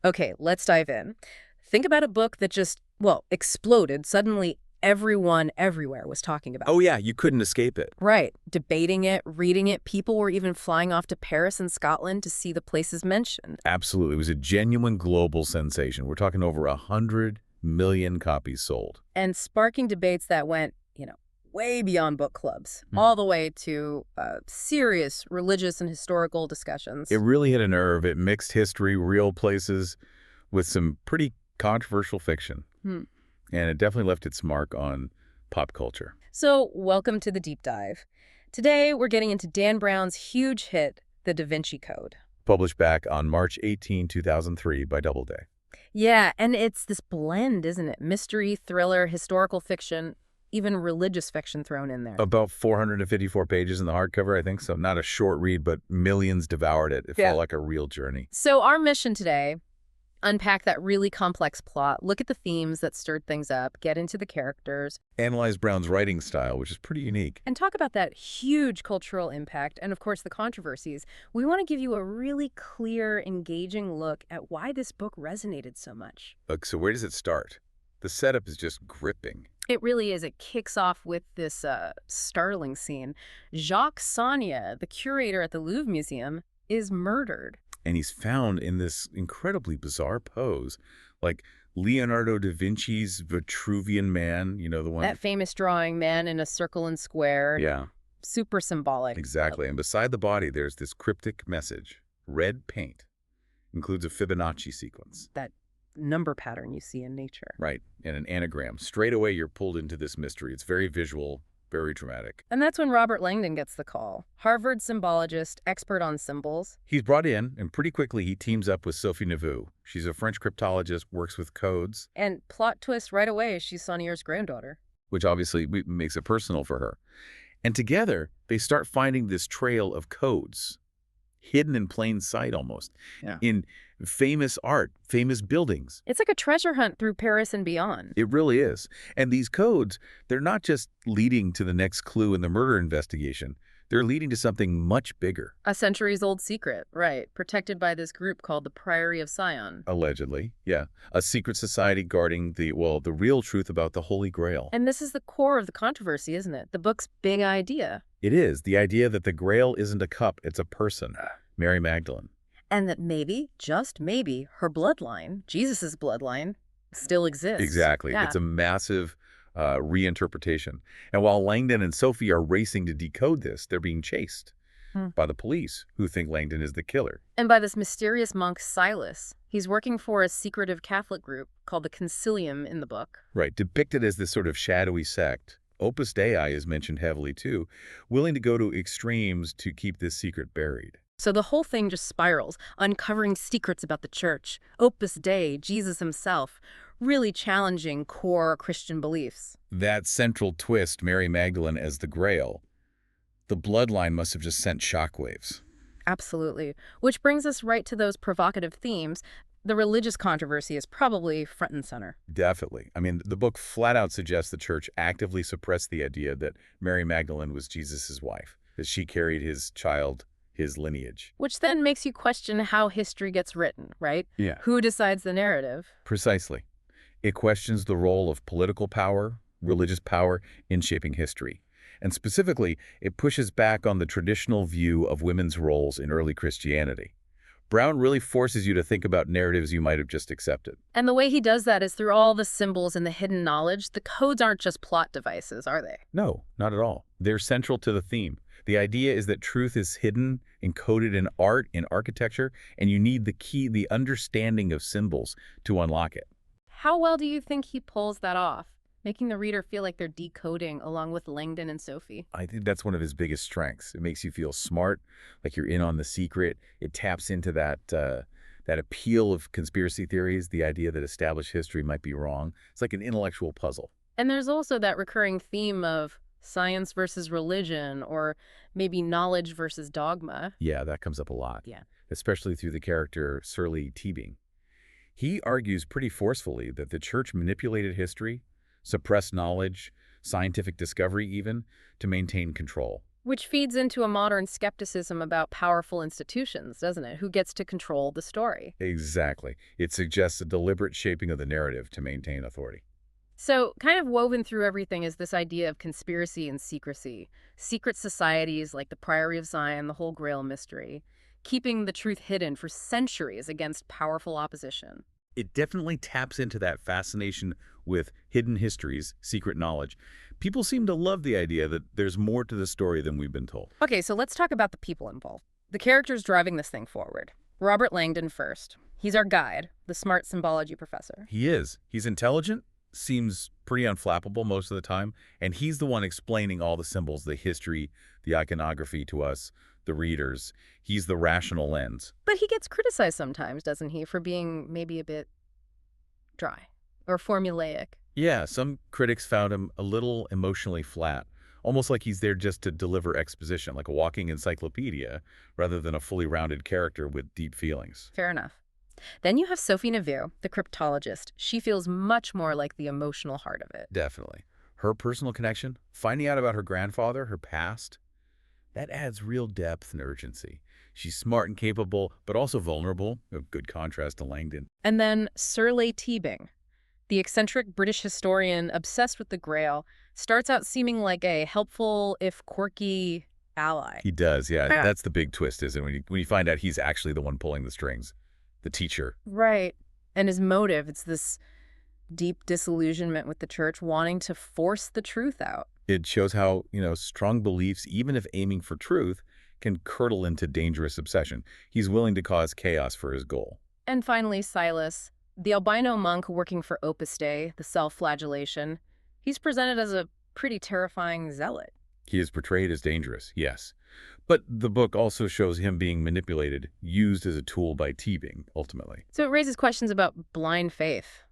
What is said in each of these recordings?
Okay, let's dive in. Think about a book that just, well, exploded. Suddenly, everyone everywhere was talking about Oh it. yeah, you couldn't escape it. Right. Debating it, reading it. People were even flying off to Paris and Scotland to see the places mentioned. Absolutely. It was a genuine global sensation. We're talking over 100 million copies sold. And sparking debates that went, way beyond book clubs, Hmm. all the way to serious religious and historical It discussions. really hit a nerve. It mixed history, real places, with some pretty controversial fiction. Hmm. And it definitely left its mark on pop culture. So, welcome to the deep dive. Today, we're getting into Dan Brown's huge hit, The Da Vinci Code. Published back on March 18, 2003 by Doubleday. Yeah, and it's this blend, isn't it? Mystery, thriller, historical fiction, even religious fiction thrown in there. About 454 pages in the hardcover, I think. So not a short read, but millions devoured it. It Yeah. felt like a real journey. So our mission today, unpack that really complex plot, look at the themes that stirred things up, get into the characters, Analyze Brown's writing style, which is pretty unique. and talk about that huge cultural impact and, of course, the controversies. We want to give you a really clear, engaging look at why this book resonated so much. Look, so where does it start? The setup is just gripping. It really is. It kicks off with this startling scene. Jacques Sagna, the curator at the Louvre Museum, is murdered. And he's found in this incredibly bizarre pose, like Leonardo da Vinci's Vitruvian Man, you know, the one. That famous drawing, man in a circle and square. Yeah, Super symbolic. exactly. And beside the body, there's this cryptic message. Red paint includes a Fibonacci sequence. That number pattern you see in nature. Right, and an anagram. Straight away, you're pulled into this mystery. It's very visual, very dramatic. And that's when Robert Langdon gets the call. Harvard symbologist, expert on symbols. He's brought in, and pretty quickly he teams up with Sophie Neveu. She's a French cryptologist, works with codes, And plot twist right away, she's Sagnier's granddaughter. which obviously makes it personal for her. And together, they start finding this trail of codes, hidden in plain sight almost, in famous art, famous buildings. It's like a treasure hunt through Paris and beyond. It really is. And these codes, they're not just leading to the next clue in the murder investigation. They're leading to something much bigger. A centuries-old secret, right, protected by this group called the Priory of Sion. Allegedly, yeah. A secret society guarding the real truth about the Holy Grail. And this is the core of the controversy, isn't it? The book's big idea. It is. The idea that the Grail isn't a cup, it's a person. Mary Magdalene. And that maybe, just maybe, her bloodline, Jesus' bloodline, still exists. Exactly. Yeah. It's a massive reinterpretation. And while Langdon and Sophie are racing to decode this, they're being chased by the police, who think Langdon is the killer. And by this mysterious monk, Silas. He's working for a secretive Catholic group called the Concilium in the book. Right. Depicted as this sort of shadowy sect. Opus Dei is mentioned heavily, too, willing to go to extremes to keep this secret buried. So the whole thing just spirals, uncovering secrets about the church, Opus Dei, Jesus himself, really challenging core Christian beliefs. That central twist, Mary Magdalene as the Grail, the bloodline must have just sent shockwaves. Absolutely. Which brings us right to those provocative themes. The religious controversy is probably front and center. Definitely. I mean, the book flat out suggests the church actively suppressed the idea that Mary Magdalene was Jesus' wife, that she carried his child, his lineage. Which then makes you question how history gets written, right? Yeah. Who decides the narrative? Precisely. It questions the role of political power, religious power in shaping history. And specifically, it pushes back on the traditional view of women's roles in early Christianity. Brown really forces you to think about narratives you might have just accepted. And the way he does that is through all the symbols and the hidden knowledge. The codes aren't just plot devices, are they? No, not at all. They're central to the theme. The idea is that truth is hidden, encoded in art, in architecture, and you need the key, the understanding of symbols to unlock it. How well do you think he pulls that off, making the reader feel like they're decoding along with Langdon and Sophie? I think that's one of his biggest strengths. It makes you feel smart, like you're in on the secret. It taps into that appeal of conspiracy theories, the idea that established history might be wrong. It's like an intellectual puzzle. And there's also that recurring theme of science versus religion, or maybe knowledge versus dogma. Yeah, that comes up a lot. Yeah. Especially through the character Surly Teabing. He argues pretty forcefully that the church manipulated history, suppressed knowledge, scientific discovery even, to maintain control. Which feeds into a modern skepticism about powerful institutions, doesn't it? Who gets to control the story? Exactly. It suggests a deliberate shaping of the narrative to maintain authority. So, kind of woven through everything is this idea of conspiracy and secrecy. Secret societies like the Priory of Zion, the whole Grail mystery, keeping the truth hidden for centuries against powerful opposition. It definitely taps into that fascination with hidden histories, secret knowledge. People seem to love the idea that there's more to the story than we've been told. Okay, so let's talk about the people involved. The characters driving this thing forward. Robert Langdon first. He's our guide, the smart symbology professor. He is. He's intelligent, seems pretty unflappable most of the time, and he's the one explaining all the symbols, the history, the iconography to us, the readers. He's the rational lens. But he gets criticized sometimes, doesn't he, for being maybe a bit dry or formulaic. Yeah, some critics found him a little emotionally flat, almost like he's there just to deliver exposition, like a walking encyclopedia, rather than a fully rounded character with deep feelings. Fair enough. Then you have Sophie Neveu, the cryptologist. She feels much more like the emotional heart of it. Definitely. Her personal connection, finding out about her grandfather, her past, that adds real depth and urgency. She's smart and capable, but also vulnerable, a good contrast to Langdon. And then Sir Leigh Teabing, the eccentric British historian obsessed with the Grail, starts out seeming like a helpful, if quirky, ally. He does, yeah. Yeah. That's the big twist, isn't it? When you find out he's actually the one pulling the strings, the teacher. Right. And his motive, it's this deep disillusionment with the church, wanting to force the truth out. It shows how, strong beliefs, even if aiming for truth, can curdle into dangerous obsession. He's willing to cause chaos for his goal. And finally, Silas, the albino monk working for Opus Dei, the self-flagellation. He's presented as a pretty terrifying zealot. He is portrayed as dangerous, yes. But the book also shows him being manipulated, used as a tool by Teabing, ultimately. So it raises questions about blind faith,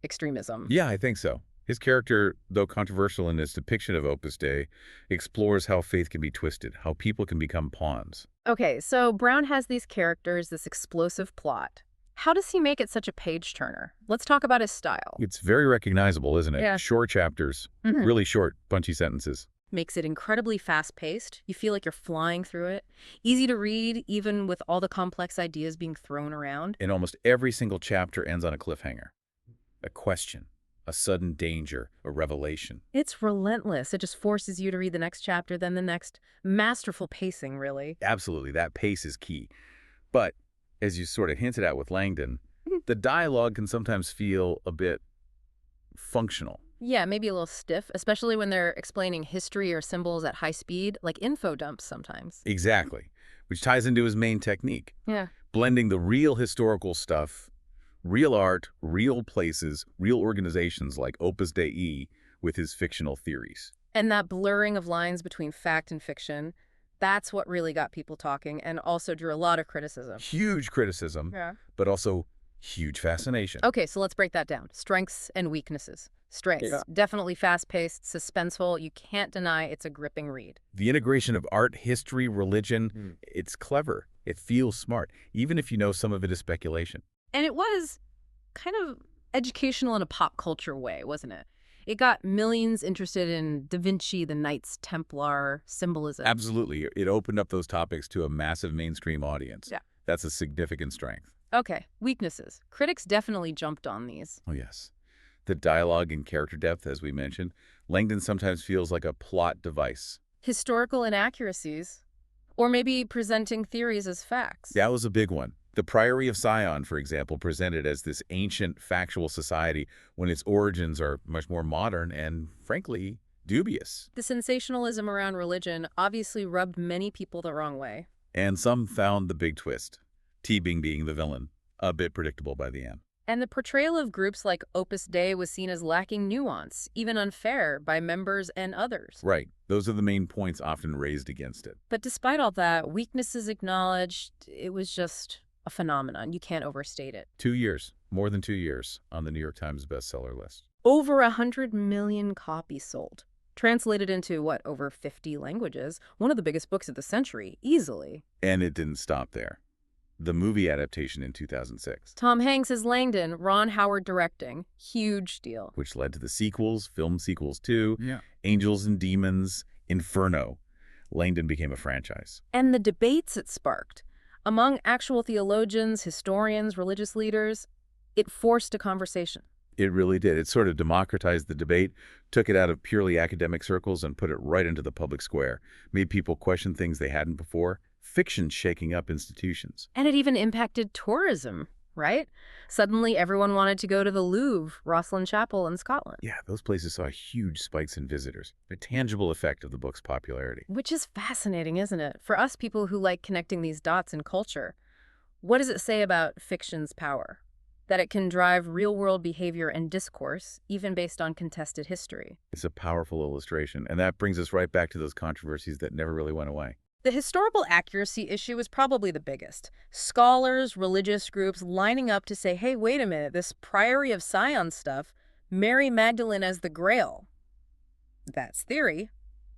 extremism. Yeah, I think so. His character, though controversial in his depiction of Opus Dei, explores how faith can be twisted, how people can become pawns. Okay, so Brown has these characters, this explosive plot. How does he make it such a page-turner? Let's talk about his style. It's very recognizable, isn't it? Yeah. Short chapters, Mhm. really short, punchy sentences. Makes it incredibly fast-paced. You feel like you're flying through it. Easy to read, even with all the complex ideas being thrown around. And almost every single chapter ends on a cliffhanger. A question, a sudden danger, a revelation. It's relentless. It just forces you to read the next chapter, then the next. Masterful pacing, really. Absolutely, that pace is key. But, as you sort of hinted at with Langdon, the dialogue can sometimes feel a bit functional. Yeah, maybe a little stiff, especially when they're explaining history or symbols at high speed, like info dumps sometimes. Exactly, which ties into his main technique, Yeah. blending the real historical stuff, real art, real places, real organizations like Opus Dei with his fictional theories. And that blurring of lines between fact and fiction, that's what really got people talking and also drew a lot of criticism. Huge criticism, Yeah. but also huge fascination. Okay, so let's break that down. Strengths and weaknesses. Strengths, Yeah. definitely fast-paced, suspenseful. You can't deny it's a gripping read. The integration of art, history, religion, it's clever. It feels smart, even if you know some of it is speculation. And it was kind of educational in a pop culture way, wasn't it? It got millions interested in Da Vinci, the Knights Templar symbolism. Absolutely. It opened up those topics to a massive mainstream audience. Yeah. That's a significant strength. Okay, weaknesses. Critics definitely jumped on these. Oh, yes. The dialogue and character depth, as we mentioned, Langdon sometimes feels like a plot device. Historical inaccuracies, or maybe presenting theories as facts. That was a big one. The Priory of Zion, for example, presented as this ancient factual society when its origins are much more modern and, frankly, dubious. The sensationalism around religion obviously rubbed many people the wrong way. And some found the big twist, Teabing being the villain, a bit predictable by the end. And the portrayal of groups like Opus Dei was seen as lacking nuance, even unfair, by members and others. Right. Those are the main points often raised against it. But despite all that, weaknesses acknowledged, it was just a phenomenon. You can't overstate it. 2 years, more than 2 years, on the New York Times bestseller list. Over 100 million copies sold. Translated into, over 50 languages. One of the biggest books of the century, easily. And it didn't stop there. The movie adaptation in 2006, Tom Hanks as Langdon, Ron Howard directing. Huge deal. which led to the sequels, film sequels too, Yeah. Angels and Demons, Inferno. Langdon became a franchise. And the debates it sparked. Among actual theologians, historians, religious leaders, it forced a conversation. It really did. It sort of democratized the debate, took it out of purely academic circles and put it right into the public square, made people question things they hadn't before. Fiction shaking up institutions. And it even impacted tourism, right? Suddenly, everyone wanted to go to the Louvre, Rosslyn Chapel in Scotland. Yeah, those places saw huge spikes in visitors, a tangible effect of the book's popularity. Which is fascinating, isn't it? For us people who like connecting these dots in culture, what does it say about fiction's power? That it can drive real-world behavior and discourse, even based on contested history. It's a powerful illustration, and that brings us right back to those controversies that never really went away. The historical accuracy issue is probably the biggest. Scholars, religious groups lining up to say, hey, wait a minute, this Priory of Sion stuff, Mary Magdalene as the Grail. That's theory,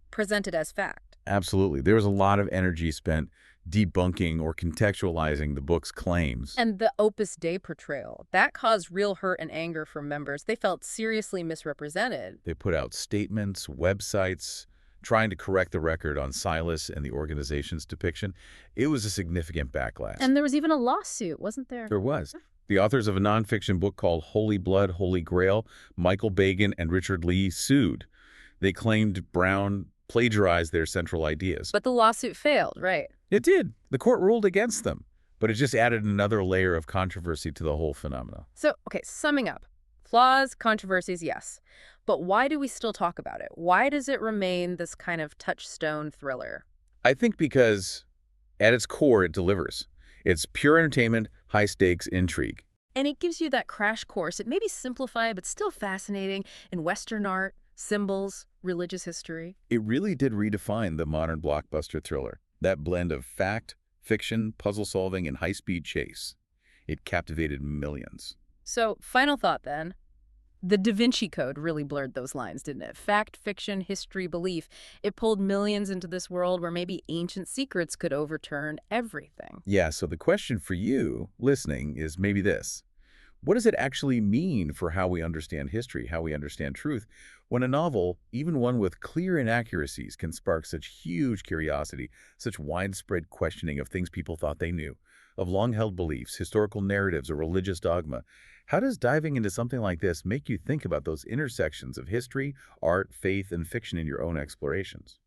presented as fact. Absolutely. There was a lot of energy spent debunking or contextualizing the book's claims. And the Opus Dei portrayal, that caused real hurt and anger from members. They felt seriously misrepresented. They put out statements, websites, trying to correct the record on Silas and the organization's depiction. It was a significant backlash. And there was even a lawsuit, wasn't there? There was. The authors of a nonfiction book called Holy Blood, Holy Grail, Michael Bagan and Richard Lee, sued. They claimed Brown plagiarized their central ideas. But the lawsuit failed, right? It did. The court ruled against them, but it just added another layer of controversy to the whole phenomenon. So, okay, summing up. Flaws, controversies, yes. But why do we still talk about it? Why does it remain this kind of touchstone thriller? I think because at its core, it delivers. It's pure entertainment, high-stakes intrigue. And it gives you that crash course. It may be simplified, but still fascinating in Western art, symbols, religious history. It really did redefine the modern blockbuster thriller. That blend of fact, fiction, puzzle solving, and high-speed chase. It captivated millions. So, final thought then. The Da Vinci Code really blurred those lines, didn't it? Fact, fiction, history, belief. It pulled millions into this world where maybe ancient secrets could overturn everything. Yeah, so the question for you, listening, is maybe this. What does it actually mean for how we understand history, how we understand truth, when a novel, even one with clear inaccuracies, can spark such huge curiosity, such widespread questioning of things people thought they knew, of long-held beliefs, historical narratives, or religious dogma? How does diving into something like this make you think about those intersections of history, art, faith, and fiction in your own explorations?